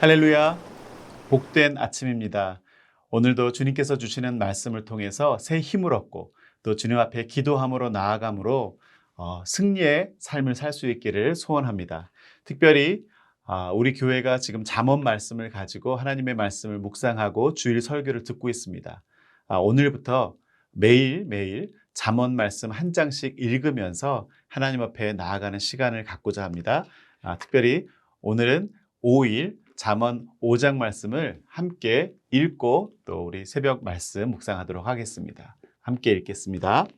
할렐루야, 복된 아침입니다. 오늘도 주님께서 주시는 말씀을 통해서 새 힘을 얻고 또 주님 앞에 기도함으로 나아감으로 승리의 삶을 살 수 있기를 소원합니다. 특별히 우리 교회가 지금 잠언 말씀을 가지고 하나님의 말씀을 묵상하고 주일 설교를 듣고 있습니다. 오늘부터 매일매일 잠언 말씀 한 장씩 읽으면서 하나님 앞에 나아가는 시간을 갖고자 합니다. 특별히 오늘은 5일 잠언 5장 말씀을 함께 읽고 또 우리 새벽 말씀 묵상하도록 하겠습니다. 함께 읽겠습니다.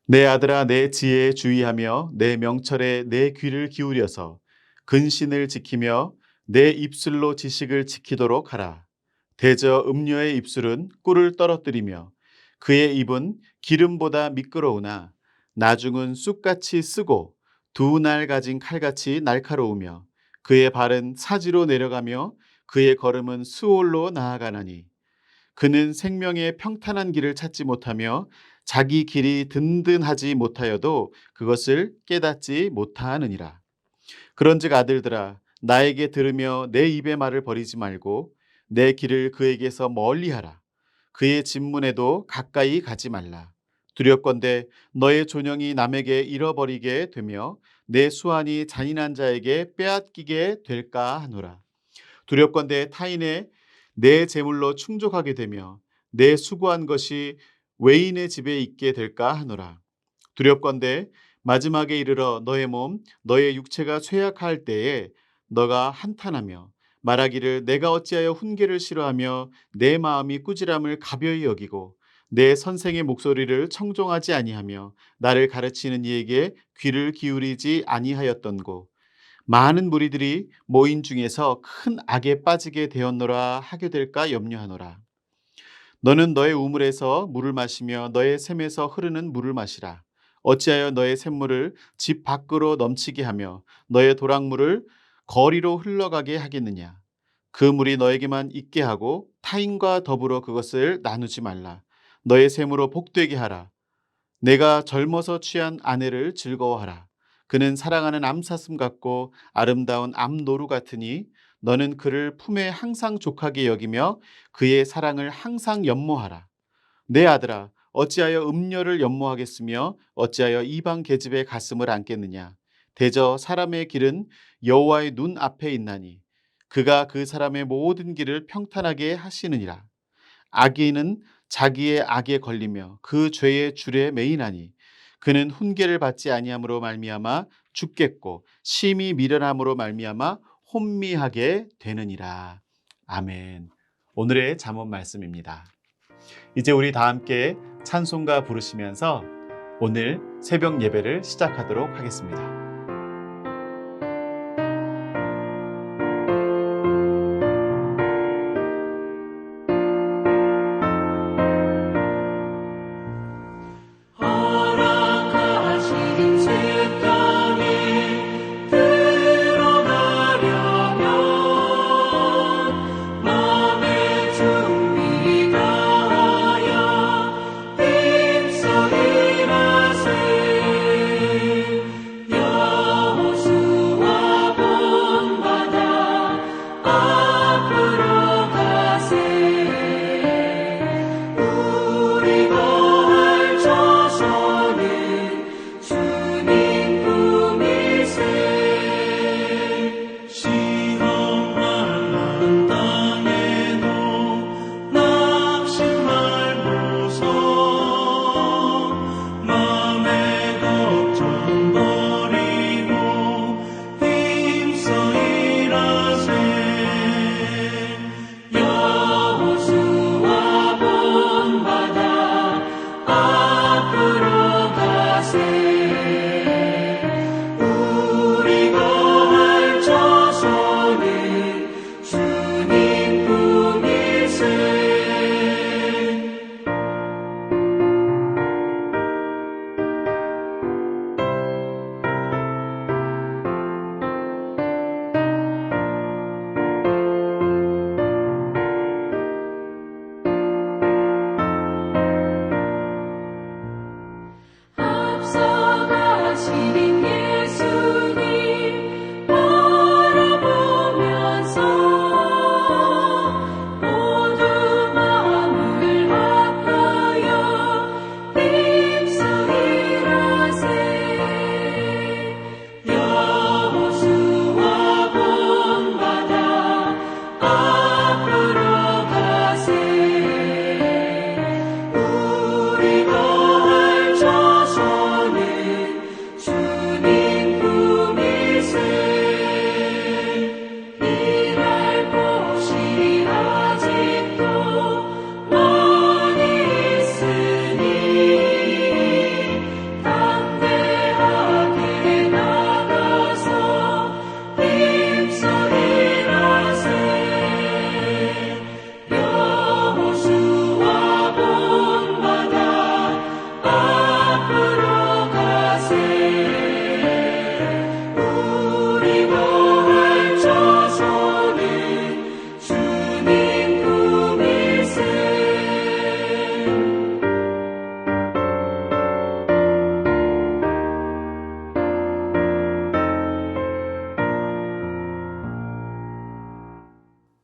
내 아들아, 내 지혜에 주의하며 내 명철에 내 귀를 기울여서 근신을 지키며 내 입술로 지식을 지키도록 하라. 대저 음녀의 입술은 꿀을 떨어뜨리며 그의 입은 기름보다 미끄러우나 나중은 쑥같이 쓰고 두 날 가진 칼같이 날카로우며 그의 발은 사지로 내려가며 그의 걸음은 수올로 나아가나니 그는 생명의 평탄한 길을 찾지 못하며 자기 길이 든든하지 못하여도 그것을 깨닫지 못하느니라. 그런즉 아들들아, 나에게 들으며 내 입의 말을 버리지 말고 내 길을 그에게서 멀리하라. 그의 진문에도 가까이 가지 말라. 두렵건대 너의 존영이 남에게 잃어버리게 되며 내 수완이 잔인한 자에게 빼앗기게 될까 하노라. 두렵건대 타인의 내 재물로 충족하게 되며 내 수고한 것이 외인의 집에 있게 될까 하노라. 두렵건대 마지막에 이르러 너의 몸, 너의 육체가 쇠약할 때에 너가 한탄하며 말하기를 내가 어찌하여 훈계를 싫어하며 내 마음이 꾸지람을 가벼이 여기고 내 선생의 목소리를 청종하지 아니하며 나를 가르치는 이에게 귀를 기울이지 아니하였던고. 많은 무리들이 모인 중에서 큰 악에 빠지게 되었노라 하게 될까 염려하노라. 너는 너의 우물에서 물을 마시며 너의 샘에서 흐르는 물을 마시라. 어찌하여 너의 샘물을 집 밖으로 넘치게 하며 너의 도랑물을 거리로 흘러가게 하겠느냐. 그 물이 너에게만 있게 하고 타인과 더불어 그것을 나누지 말라. 너의 샘으로 복되게 하라. 내가 젊어서 취한 아내를 즐거워하라. 그는 사랑하는 암사슴 같고 아름다운 암노루 같으니 너는 그를 품에 항상 족하게 여기며 그의 사랑을 항상 연모하라. 내 아들아, 어찌하여 음녀를 연모하겠으며 어찌하여 이방 계집의 가슴을 안겠느냐. 대저 사람의 길은 여호와의 눈 앞에 있나니 그가 그 사람의 모든 길을 평탄하게 하시느니라. 악인은 자기의 악에 걸리며 그 죄의 줄에 매이나니 그는 훈계를 받지 아니함으로 말미암아 죽겠고 심히 미련함으로 말미암아 혼미하게 되느니라. 아멘. 오늘의 잠언 말씀입니다. 이제 우리 다 함께 찬송가 부르시면서 오늘 새벽 예배를 시작하도록 하겠습니다. 예수님 바라보면서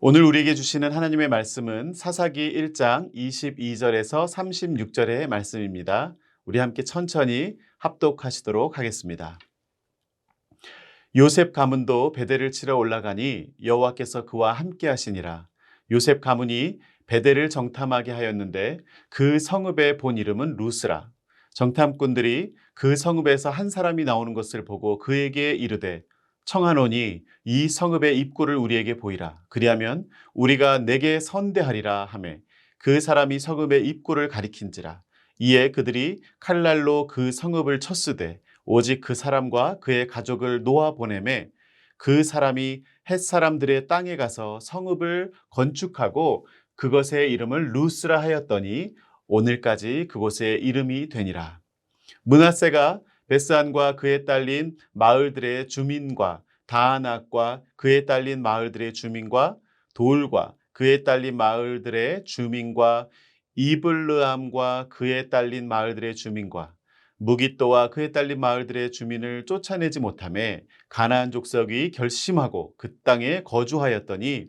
오늘 우리에게 주시는 하나님의 말씀은 사사기 1장 22절에서 36절의 말씀입니다. 우리 함께 천천히 합독하시도록 하겠습니다. 요셉 가문도 베델을 치러 올라가니 여호와께서 그와 함께 하시니라. 요셉 가문이 베델을 정탐하게 하였는데 그 성읍의 본 이름은 루스라. 정탐꾼들이 그 성읍에서 한 사람이 나오는 것을 보고 그에게 이르되 청하노니 이 성읍의 입구를 우리에게 보이라. 그리하면 우리가 내게 선대하리라 하매 그 사람이 성읍의 입구를 가리킨지라. 이에 그들이 칼날로 그 성읍을 쳤으되 오직 그 사람과 그의 가족을 놓아 보내매 그 사람이 헷사람들의 땅에 가서 성읍을 건축하고 그것의 이름을 루스라 하였더니 오늘까지 그곳의 이름이 되니라. 므낫세가 베스안과 그에 딸린 마을들의 주민과 다아낙과 그에 딸린 마을들의 주민과 돌과 그에 딸린 마을들의 주민과 이블르암과 그에 딸린 마을들의 주민과 무깃도와 그에 딸린 마을들의 주민을 쫓아내지 못하매 가나안 족속이 결심하고 그 땅에 거주하였더니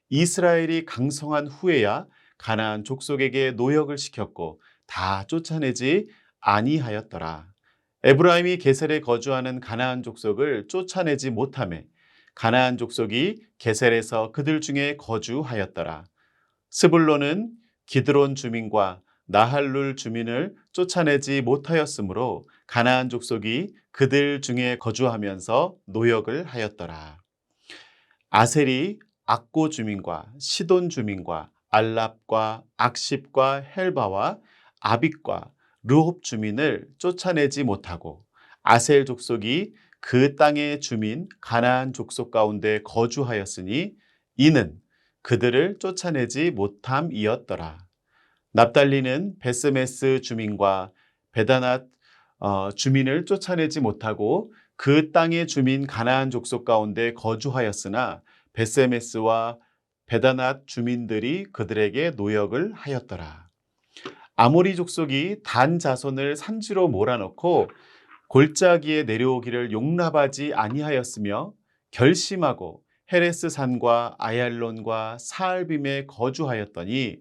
이스라엘이 강성한 후에야 가나안 족속에게 노역을 시켰고 다 쫓아내지 아니하였더라. 에브라임이 게셀에 거주하는 가나안 족속을 쫓아내지 못하매 가나안 족속이 게셀에서 그들 중에 거주하였더라. 스불론은 기드론 주민과 나할룰 주민을 쫓아내지 못하였으므로 가나안 족속이 그들 중에 거주하면서 노역을 하였더라. 아셀이 악고 주민과 시돈 주민과 알랍과 악십과 헬바와 아빅과 르홉 주민을 쫓아내지 못하고 아셀 족속이 그 땅의 주민 가나안 족속 가운데 거주하였으니 이는 그들을 쫓아내지 못함이었더라. 납달리는 베스메스 주민과 베다낫 주민을 쫓아내지 못하고 그 땅의 주민 가나안 족속 가운데 거주하였으나 베세메스와 베다낫 주민들이 그들에게 노역을 하였더라. 아모리 족속이 단 자손을 산지로 몰아넣고 골짜기에 내려오기를 용납하지 아니하였으며 결심하고 헤레스 산과 아얄론과 사알빔에 거주하였더니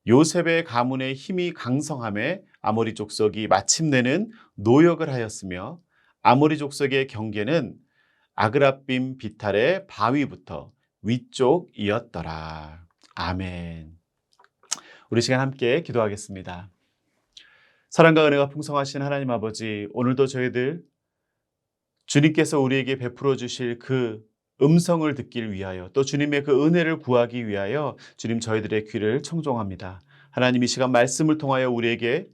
요셉의 가문의 힘이 강성함에 아모리 족속이 마침내는 노역을 하였으며 아모리 족속의 경계는 아그랍빔 비탈의 바위부터 위쪽이었더라. 아멘. 우리 시간 함께 기도하겠습니다. 사랑과 은혜가 풍성하신 하나님 아버지, 오늘도 저희들 주님께서 우리에게 베풀어 주실 그 음성을 듣기 위하여 또 주님의 그 은혜를 구하기 위하여 주님 저희들의 귀를 청종합니다. 하나님 이 시간 말씀을 통하여 우리에게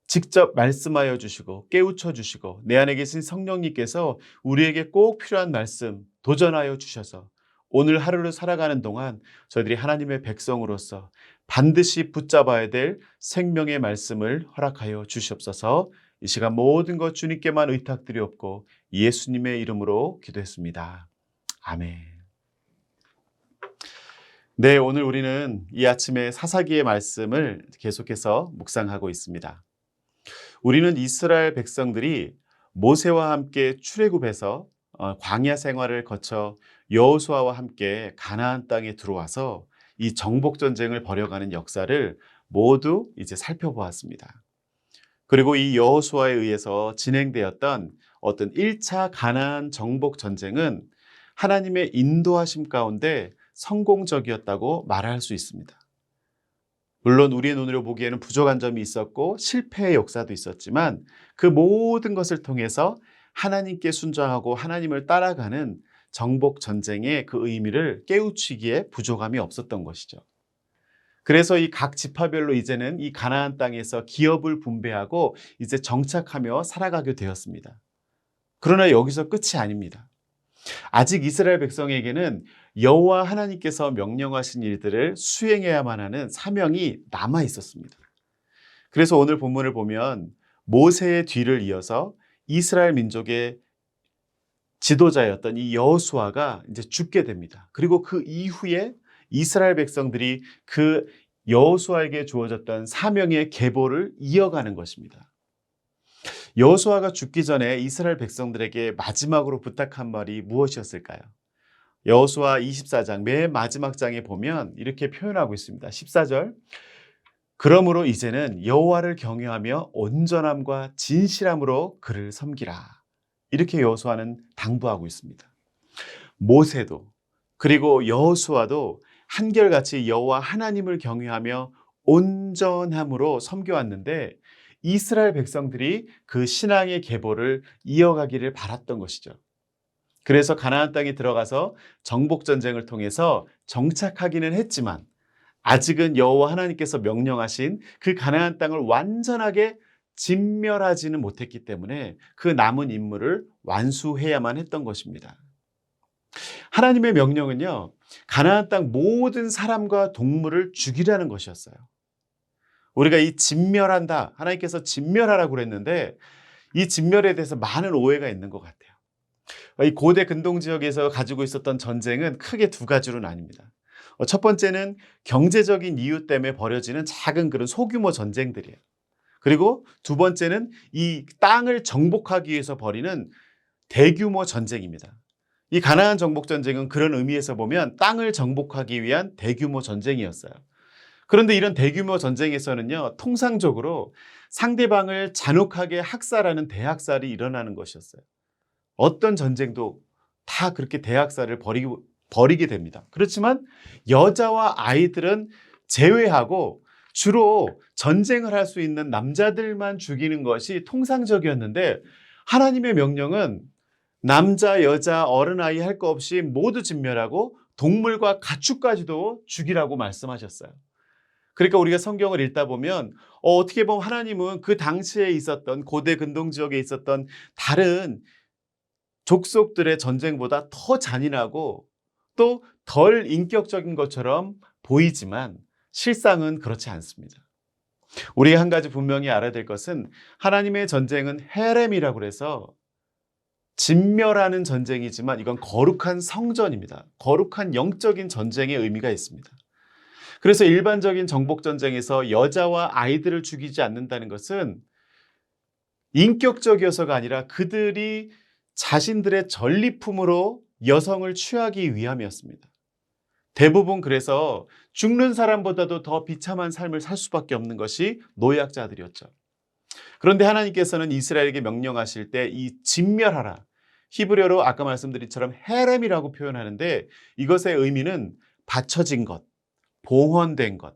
직접 말씀하여 주시고 깨우쳐 주시고 내 안에 계신 성령님께서 우리에게 꼭 필요한 말씀 도전하여 주셔서 오늘 하루를 살아가는 동안 저희들이 하나님의 백성으로서 반드시 붙잡아야 될 생명의 말씀을 허락하여 주시옵소서. 이 시간 모든 것 주님께만 의탁드리옵고 예수님의 이름으로 기도했습니다. 아멘. 네, 오늘 우리는 이 아침에 사사기의 말씀을 계속해서 묵상하고 있습니다. 우리는 이스라엘 백성들이 모세와 함께 출애굽해서 광야 생활을 거쳐 여호수아와 함께 가나안 땅에 들어와서 이 정복 전쟁을 벌여가는 역사를 모두 이제 살펴보았습니다. 그리고 이 여호수아에 의해서 진행되었던 어떤 1차 가나안 정복 전쟁은 하나님의 인도하심 가운데 성공적이었다고 말할 수 있습니다. 물론 우리의 눈으로 보기에는 부족한 점이 있었고 실패의 역사도 있었지만 그 모든 것을 통해서 하나님께 순종하고 하나님을 따라가는 정복 전쟁의 그 의미를 깨우치기에 부족함이 없었던 것이죠. 그래서 이 각 지파별로 이제는 이 가나안 땅에서 기업을 분배하고 이제 정착하며 살아가게 되었습니다. 그러나 여기서 끝이 아닙니다. 아직 이스라엘 백성에게는 여호와 하나님께서 명령하신 일들을 수행해야만 하는 사명이 남아 있었습니다. 그래서 오늘 본문을 보면 모세의 뒤를 이어서 이스라엘 민족의 지도자였던 이 여호수아가 이제 죽게 됩니다. 그리고 그 이후에 이스라엘 백성들이 그 여호수아에게 주어졌던 사명의 계보를 이어가는 것입니다. 여호수아가 죽기 전에 이스라엘 백성들에게 마지막으로 부탁한 말이 무엇이었을까요? 여호수아 24장 맨 마지막 장에 보면 이렇게 표현하고 있습니다. 14절. 그러므로 이제는 여호와를 경외하며 온전함과 진실함으로 그를 섬기라. 이렇게 여호수아는 당부하고 있습니다. 모세도 그리고 여호수아도 한결같이 여호와 하나님을 경외하며 온전함으로 섬겨왔는데 이스라엘 백성들이 그 신앙의 계보를 이어가기를 바랐던 것이죠. 그래서 가나안 땅에 들어가서 정복 전쟁을 통해서 정착하기는 했지만 아직은 여호와 하나님께서 명령하신 그 가나안 땅을 완전하게 진멸하지는 못했기 때문에 그 남은 임무를 완수해야만 했던 것입니다. 하나님의 명령은요, 가나안 땅 모든 사람과 동물을 죽이라는 것이었어요. 우리가 이 진멸한다, 하나님께서 진멸하라고 그랬는데 이 진멸에 대해서 많은 오해가 있는 것 같아요. 이 고대 근동 지역에서 가지고 있었던 전쟁은 크게 두 가지로 나뉩니다. 첫 번째는 경제적인 이유 때문에 벌어지는 작은 그런 소규모 전쟁들이에요. 그리고 두 번째는 이 땅을 정복하기 위해서 벌이는 대규모 전쟁입니다. 이 가나안 정복 전쟁은 그런 의미에서 보면 땅을 정복하기 위한 대규모 전쟁이었어요. 그런데 이런 대규모 전쟁에서는요, 통상적으로 상대방을 잔혹하게 학살하는 대학살이 일어나는 것이었어요. 어떤 전쟁도 다 그렇게 대학살을 벌이게 됩니다. 그렇지만 여자와 아이들은 제외하고 주로 전쟁을 할 수 있는 남자들만 죽이는 것이 통상적이었는데 하나님의 명령은 남자, 여자, 어른아이 할 거 없이 모두 진멸하고 동물과 가축까지도 죽이라고 말씀하셨어요. 그러니까 우리가 성경을 읽다 보면 어떻게 보면 하나님은 그 당시에 있었던 고대 근동 지역에 있었던 다른 족속들의 전쟁보다 더 잔인하고 또 덜 인격적인 것처럼 보이지만 실상은 그렇지 않습니다. 우리가 한 가지 분명히 알아야 될 것은 하나님의 전쟁은 헤렘이라고 해서 진멸하는 전쟁이지만 이건 거룩한 성전입니다. 거룩한 영적인 전쟁의 의미가 있습니다. 그래서 일반적인 정복 전쟁에서 여자와 아이들을 죽이지 않는다는 것은 인격적이어서가 아니라 그들이 자신들의 전리품으로 여성을 취하기 위함이었습니다. 대부분 그래서 죽는 사람보다도 더 비참한 삶을 살 수밖에 없는 것이 노약자들이었죠. 그런데 하나님께서는 이스라엘에게 명령하실 때 이 진멸하라, 히브리어로 아까 말씀드린 처럼 헤렘이라고 표현하는데 이것의 의미는 받쳐진 것, 봉헌된 것,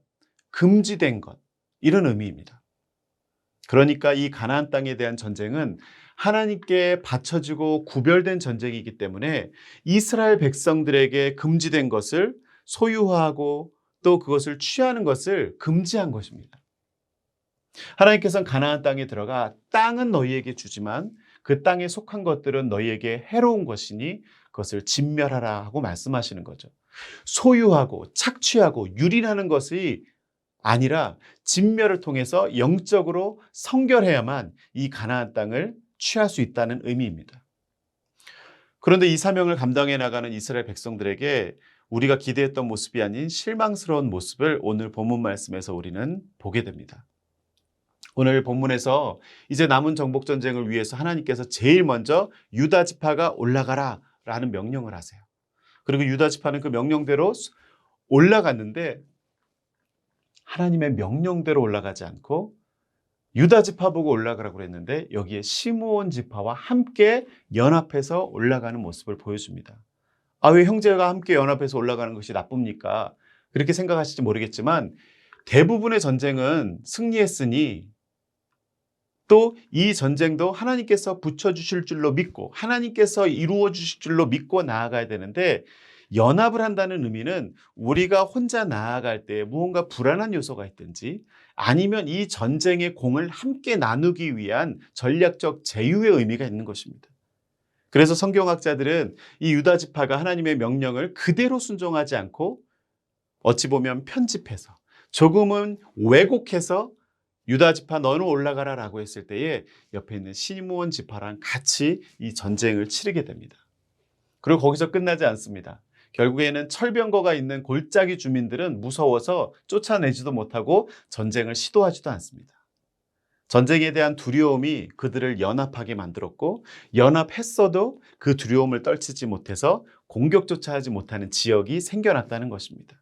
금지된 것, 이런 의미입니다. 그러니까 이 가나안 땅에 대한 전쟁은 하나님께 바쳐지고 구별된 전쟁이기 때문에 이스라엘 백성들에게 금지된 것을 소유하고 또 그것을 취하는 것을 금지한 것입니다. 하나님께서는 가나안 땅에 들어가 땅은 너희에게 주지만 그 땅에 속한 것들은 너희에게 해로운 것이니 그것을 진멸하라 하고 말씀하시는 거죠. 소유하고 착취하고 유린하는 것이 아니라 진멸을 통해서 영적으로 성결해야만 이 가나안 땅을 취할 수 있다는 의미입니다. 그런데 이 사명을 감당해 나가는 이스라엘 백성들에게 우리가 기대했던 모습이 아닌 실망스러운 모습을 오늘 본문 말씀에서 우리는 보게 됩니다. 오늘 본문에서 이제 남은 정복 전쟁을 위해서 하나님께서 제일 먼저 유다 지파가 올라가라 라는 명령을 하세요. 그리고 유다 지파는 그 명령대로 올라갔는데 하나님의 명령대로 올라가지 않고 유다 지파 보고 올라가라고 그랬는데 여기에 시므온 지파와 함께 연합해서 올라가는 모습을 보여줍니다. 왜 형제가 함께 연합해서 올라가는 것이 나쁩니까? 그렇게 생각하실지 모르겠지만 대부분의 전쟁은 승리했으니 또 이 전쟁도 하나님께서 붙여주실 줄로 믿고 하나님께서 이루어 주실 줄로 믿고 나아가야 되는데 연합을 한다는 의미는 우리가 혼자 나아갈 때 무언가 불안한 요소가 있든지 아니면 이 전쟁의 공을 함께 나누기 위한 전략적 제휴의 의미가 있는 것입니다. 그래서 성경학자들은 이 유다 지파가 하나님의 명령을 그대로 순종하지 않고 어찌 보면 편집해서 조금은 왜곡해서 유다 지파 너는 올라가라 라고 했을 때에 옆에 있는 시므온 지파랑 같이 이 전쟁을 치르게 됩니다. 그리고 거기서 끝나지 않습니다. 결국에는 철병거가 있는 골짜기 주민들은 무서워서 쫓아내지도 못하고 전쟁을 시도하지도 않습니다. 전쟁에 대한 두려움이 그들을 연합하게 만들었고 연합했어도 그 두려움을 떨치지 못해서 공격조차 하지 못하는 지역이 생겨났다는 것입니다.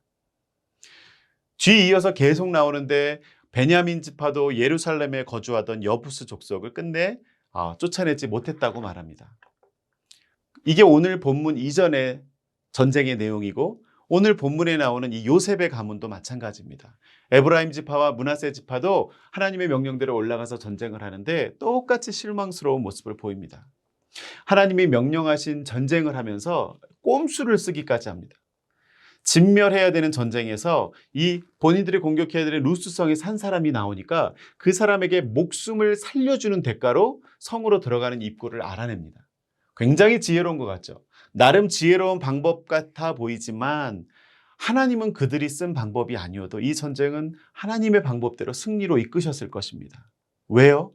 뒤이어서 계속 나오는데 베냐민 지파도 예루살렘에 거주하던 여부스 족속을 끝내 쫓아내지 못했다고 말합니다. 이게 오늘 본문 이전의 전쟁의 내용이고 오늘 본문에 나오는 이 요셉의 가문도 마찬가지입니다. 에브라임 지파와 므낫세 지파도 하나님의 명령대로 올라가서 전쟁을 하는데 똑같이 실망스러운 모습을 보입니다. 하나님이 명령하신 전쟁을 하면서 꼼수를 쓰기까지 합니다. 진멸해야 되는 전쟁에서 이 본인들이 공격해야 되는 루스성에 산 사람이 나오니까 그 사람에게 목숨을 살려주는 대가로 성으로 들어가는 입구를 알아냅니다. 굉장히 지혜로운 것 같죠. 나름 지혜로운 방법 같아 보이지만 하나님은 그들이 쓴 방법이 아니어도 이 전쟁은 하나님의 방법대로 승리로 이끄셨을 것입니다. 왜요?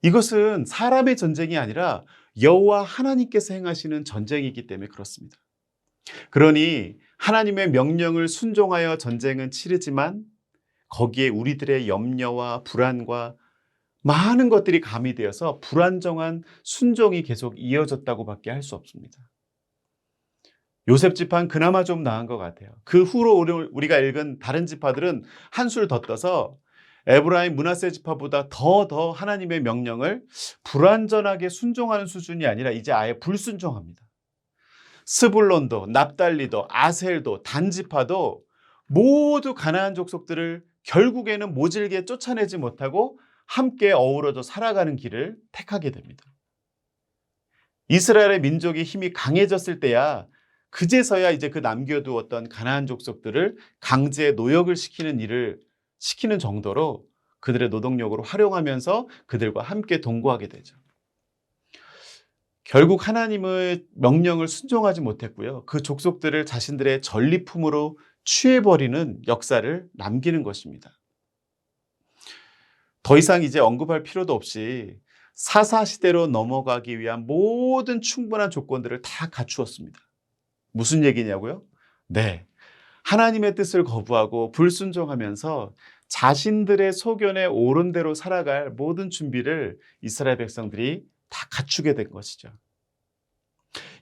이것은 사람의 전쟁이 아니라 여호와 하나님께서 행하시는 전쟁이기 때문에 그렇습니다. 그러니 하나님의 명령을 순종하여 전쟁은 치르지만 거기에 우리들의 염려와 불안과 많은 것들이 가미되어서 불안정한 순종이 계속 이어졌다고밖에 할 수 없습니다. 요셉 지파는 그나마 좀 나은 것 같아요. 그 후로 우리가 읽은 다른 지파들은 한술 더 떠서 에브라임 므낫세 지파보다 더 하나님의 명령을 불완전하게 순종하는 수준이 아니라 이제 아예 불순종합니다. 스불론도 납달리도 아셀도 단 지파도 모두 가나안 족속들을 결국에는 모질게 쫓아내지 못하고 함께 어우러져 살아가는 길을 택하게 됩니다. 이스라엘의 민족이 힘이 강해졌을 때야 그제서야 이제 그 남겨두었던 가나안 족속들을 강제 노역을 시키는 일을 시키는 정도로 그들의 노동력으로 활용하면서 그들과 함께 동거하게 되죠. 결국 하나님의 명령을 순종하지 못했고요. 그 족속들을 자신들의 전리품으로 취해버리는 역사를 남기는 것입니다. 더 이상 이제 언급할 필요도 없이 사사시대로 넘어가기 위한 모든 충분한 조건들을 다 갖추었습니다. 무슨 얘기냐고요? 네, 하나님의 뜻을 거부하고 불순종하면서 자신들의 소견에 옳은 대로 살아갈 모든 준비를 이스라엘 백성들이 다 갖추게 된 것이죠.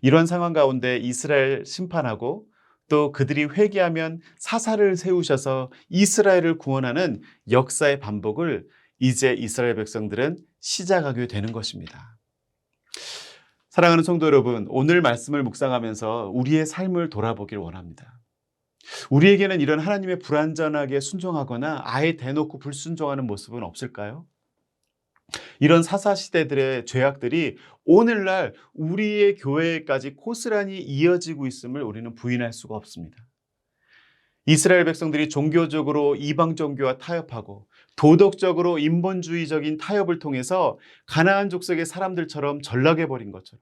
이런 상황 가운데 이스라엘 심판하고 또 그들이 회개하면 사사를 세우셔서 이스라엘을 구원하는 역사의 반복을 이제 이스라엘 백성들은 시작하게 되는 것입니다. 사랑하는 성도 여러분, 오늘 말씀을 묵상하면서 우리의 삶을 돌아보길 원합니다. 우리에게는 이런 하나님의 불완전하게 순종하거나 아예 대놓고 불순종하는 모습은 없을까요? 이런 사사시대들의 죄악들이 오늘날 우리의 교회에까지 고스란히 이어지고 있음을 우리는 부인할 수가 없습니다. 이스라엘 백성들이 종교적으로 이방 종교와 타협하고 도덕적으로 인본주의적인 타협을 통해서 가나안 족속의 사람들처럼 전락해버린 것처럼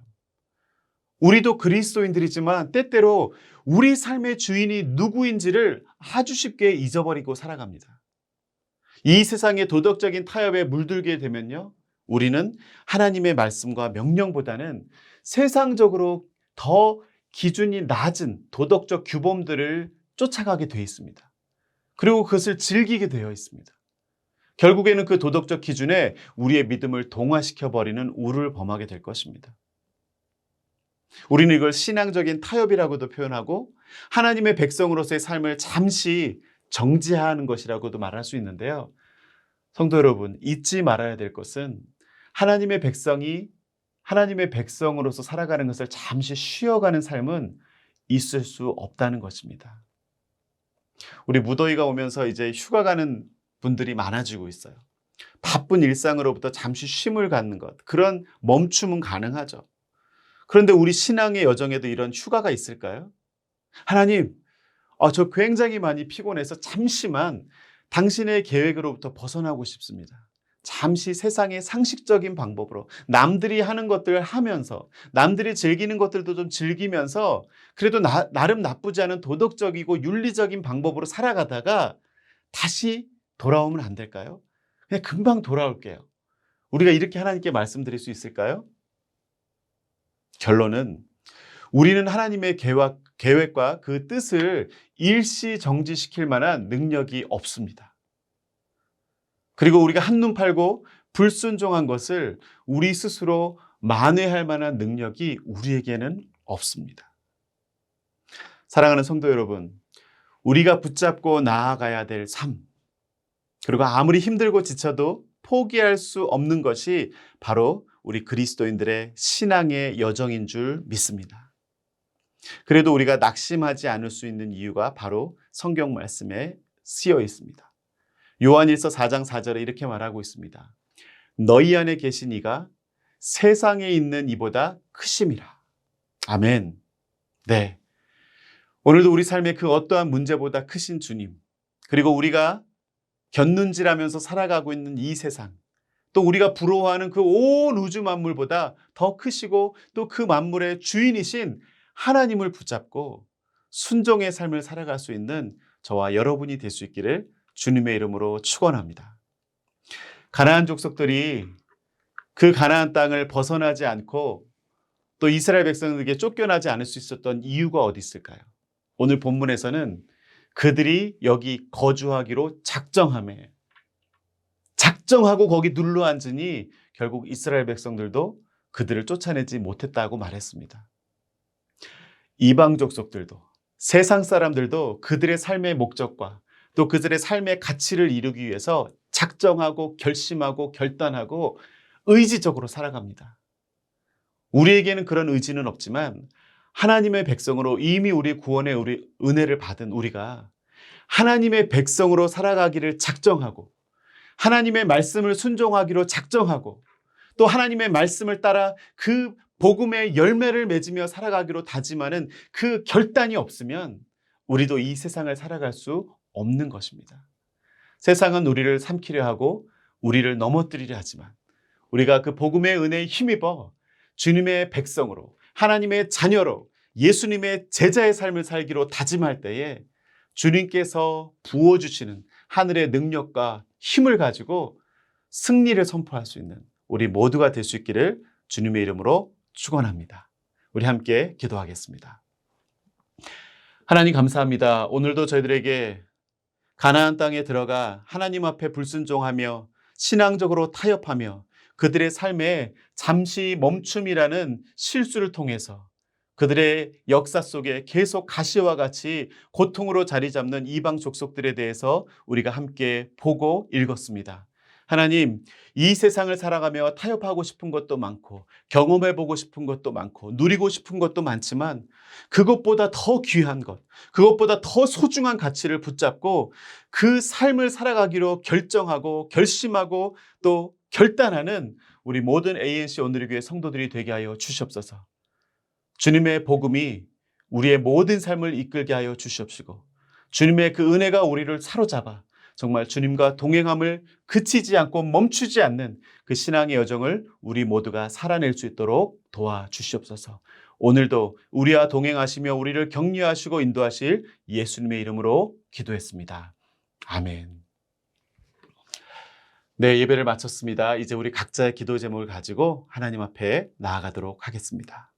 우리도 그리스도인들이지만 때때로 우리 삶의 주인이 누구인지를 아주 쉽게 잊어버리고 살아갑니다. 이 세상의 도덕적인 타협에 물들게 되면요, 우리는 하나님의 말씀과 명령보다는 세상적으로 더 기준이 낮은 도덕적 규범들을 쫓아가게 되어 있습니다. 그리고 그것을 즐기게 되어 있습니다. 결국에는 그 도덕적 기준에 우리의 믿음을 동화시켜버리는 우를 범하게 될 것입니다. 우리는 이걸 신앙적인 타협이라고도 표현하고 하나님의 백성으로서의 삶을 잠시 정지하는 것이라고도 말할 수 있는데요. 성도 여러분, 잊지 말아야 될 것은 하나님의 백성이 하나님의 백성으로서 살아가는 것을 잠시 쉬어가는 삶은 있을 수 없다는 것입니다. 우리 무더위가 오면서 이제 휴가 가는 분들이 많아지고 있어요. 바쁜 일상으로부터 잠시 쉼을 갖는 것, 그런 멈춤은 가능하죠. 그런데 우리 신앙의 여정에도 이런 휴가가 있을까요? 하나님, 저 굉장히 많이 피곤해서 잠시만 당신의 계획으로부터 벗어나고 싶습니다. 잠시 세상의 상식적인 방법으로 남들이 하는 것들을 하면서 남들이 즐기는 것들도 좀 즐기면서 그래도 나름 나쁘지 않은 도덕적이고 윤리적인 방법으로 살아가다가 다시 돌아오면 안 될까요? 그냥 금방 돌아올게요. 우리가 이렇게 하나님께 말씀드릴 수 있을까요? 결론은 우리는 하나님의 계획과 그 뜻을 일시 정지시킬 만한 능력이 없습니다. 그리고 우리가 한눈 팔고 불순종한 것을 우리 스스로 만회할 만한 능력이 우리에게는 없습니다. 사랑하는 성도 여러분, 우리가 붙잡고 나아가야 될 삶, 그리고 아무리 힘들고 지쳐도 포기할 수 없는 것이 바로 우리 그리스도인들의 신앙의 여정인 줄 믿습니다. 그래도 우리가 낙심하지 않을 수 있는 이유가 바로 성경 말씀에 쓰여 있습니다. 요한일서 4장 4절에 이렇게 말하고 있습니다. 너희 안에 계신 이가 세상에 있는 이보다 크심이라. 아멘. 네. 오늘도 우리 삶의 그 어떠한 문제보다 크신 주님, 그리고 우리가 곁눈질하면서 살아가고 있는 이 세상, 또 우리가 부러워하는 그 온 우주 만물보다 더 크시고 또 그 만물의 주인이신 하나님을 붙잡고 순종의 삶을 살아갈 수 있는 저와 여러분이 될 수 있기를 주님의 이름으로 축원합니다. 가나안 족속들이 그 가나안 땅을 벗어나지 않고 또 이스라엘 백성들에게 쫓겨나지 않을 수 있었던 이유가 어디 있을까요? 오늘 본문에서는 그들이 여기 거주하기로 작정하고 거기 눌러 앉으니 결국 이스라엘 백성들도 그들을 쫓아내지 못했다고 말했습니다. 이방 족속들도, 세상 사람들도 그들의 삶의 목적과 또 그들의 삶의 가치를 이루기 위해서 작정하고 결심하고 결단하고 의지적으로 살아갑니다. 우리에게는 그런 의지는 없지만 하나님의 백성으로 이미 우리 구원의 은혜를 받은 우리가 하나님의 백성으로 살아가기를 작정하고 하나님의 말씀을 순종하기로 작정하고 또 하나님의 말씀을 따라 그 복음의 열매를 맺으며 살아가기로 다짐하는 그 결단이 없으면 우리도 이 세상을 살아갈 수 없는 것입니다. 세상은 우리를 삼키려 하고 우리를 넘어뜨리려 하지만 우리가 그 복음의 은혜에 힘입어 주님의 백성으로, 하나님의 자녀로, 예수님의 제자의 삶을 살기로 다짐할 때에 주님께서 부어주시는 하늘의 능력과 힘을 가지고 승리를 선포할 수 있는 우리 모두가 될 수 있기를 주님의 이름으로 축원합니다. 우리 함께 기도하겠습니다. 하나님 감사합니다. 오늘도 저희들에게 가나안 땅에 들어가 하나님 앞에 불순종하며 신앙적으로 타협하며 그들의 삶에 잠시 멈춤이라는 실수를 통해서 그들의 역사 속에 계속 가시와 같이 고통으로 자리 잡는 이방 족속들에 대해서 우리가 함께 보고 읽었습니다. 하나님, 이 세상을 살아가며 타협하고 싶은 것도 많고 경험해보고 싶은 것도 많고 누리고 싶은 것도 많지만 그것보다 더 귀한 것, 그것보다 더 소중한 가치를 붙잡고 그 삶을 살아가기로 결정하고 결심하고 또 결단하는 우리 모든 ANC 오늘의 교회 성도들이 되게 하여 주시옵소서. 주님의 복음이 우리의 모든 삶을 이끌게 하여 주시옵시고 주님의 그 은혜가 우리를 사로잡아 정말 주님과 동행함을 그치지 않고 멈추지 않는 그 신앙의 여정을 우리 모두가 살아낼 수 있도록 도와주시옵소서. 오늘도 우리와 동행하시며 우리를 격려하시고 인도하실 예수님의 이름으로 기도했습니다. 아멘. 네, 예배를 마쳤습니다. 이제 우리 각자의 기도 제목을 가지고 하나님 앞에 나아가도록 하겠습니다.